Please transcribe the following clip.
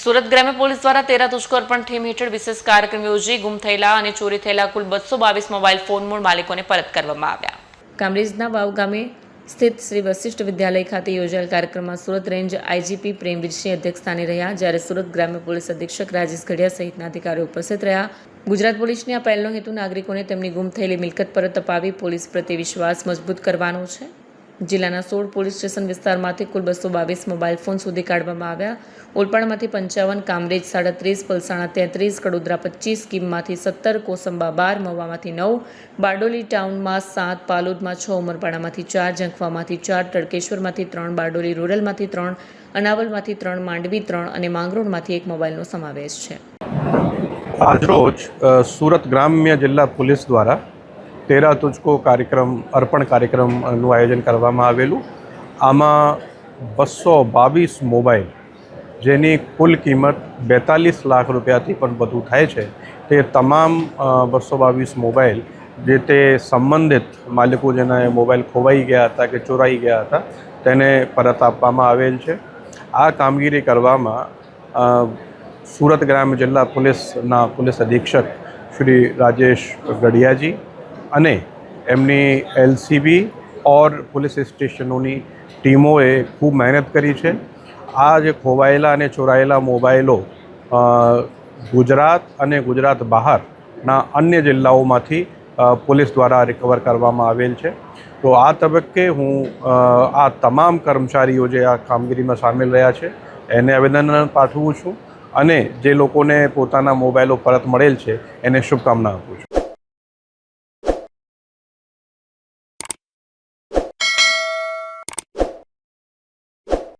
સુરત ગ્રામ્ય પોલીસ દ્વારા 13 તુષ્કર પણ થીમ હેઠળ વિશેષ કાર્યક્રમ યોજી ગુમ થયેલા અને ચોરી થયેલા કુલ 222 મોબાઈલ ફોન મૂળ માલિકોને પરત કરવામાં આવ્યા. કામરેજના વાવ ગામે સ્થિત શ્રી વશિષ્ઠ વિદ્યાલય ખાતે યોજાયેલ કાર્યક્રમમાં સુરત રેન્જ આઈજીપી પ્રેમવીરસિંહ અધ્યક્ષસ્થાને રહ્યા, જ્યારે સુરત ગ્રામ્ય પોલીસ અધિક્ષક રાજેશ ઘડિયા સહિતના અધિકારીઓ ઉપસ્થિત રહ્યા. ગુજરાત પોલીસની આ પહેલનો હેતુ નાગરિકોને તેમની ગુમ થયેલી મિલકત પરત અપાવી પોલીસ પ્રત્યે વિશ્વાસ મજબૂત કરવાનો છે. જિલ્લાના 16 પોલીસ સ્ટેશન વિસ્તારમાંથી કુલ 222 મોબાઈલ ફોન શોધી કાઢવામાં આવ્યા. ઓલપાડમાંથી 55, કામરેજ 37, પલસાણા 33, કડોદરા 25, કીમમાંથી 17, કોસંબા 12, મહુવામાંથી 9, બારડોલી ટાઉનમાં 7, પાલોદમાં 6, ઉમરપાડામાંથી 4, ઝંખવામાંથી 4, તડકેશ્વરમાંથી 3, બારડોલી રૂરલમાંથી 3, અનાવલમાંથી 3, માંડવી 3 અને માંગરોળમાંથી 1 મોબાઈલનો સમાવેશ છે. આજરોજ સુરત ગ્રામ્ય જિલ્લા પોલીસ દ્વારા 13 તુજકો કાર્યક્રમ અર્પણ કાર્યક્રમનું આયોજન કરવામાં આવેલું. આમાં 222 મોબાઈલ, જેની કુલ કિંમત 42 લાખ રૂપિયાથી પણ વધુ થાય છે, તે તમામ 222 મોબાઈલ જે તે સંબંધિત માલિકો જેના મોબાઈલ ખોવાઈ ગયા હતા કે ચોરાઈ ગયા હતા તેને પરત આપવામાં આવેલ છે. આ કામગીરી કરવામાં સુરત ગ્રામ્ય જિલ્લા પોલીસના પોલીસ અધિક્ષક શ્રી રાજેશ ગઢિયાજી અને એમની એલસીબી ઓર પોલીસ સ્ટેશનોની ટીમોએ ખૂબ મહેનત કરી છે. આ જે ખોવાયેલા અને ચોરાયેલા મોબાઈલો ગુજરાત અને ગુજરાત બહારના અન્ય જિલ્લાઓમાંથી પોલીસ દ્વારા રિકવર કરવામાં આવેલ છે. તો આ તબક્કે હું આ તમામ કર્મચારીઓ જે આ કામગીરીમાં સામેલ રહ્યા છે એને અભિનંદન પાઠવું છું અને જે લોકોને પોતાના મોબાઈલો પરત મળેલ છે એને શુભકામના આપું છું.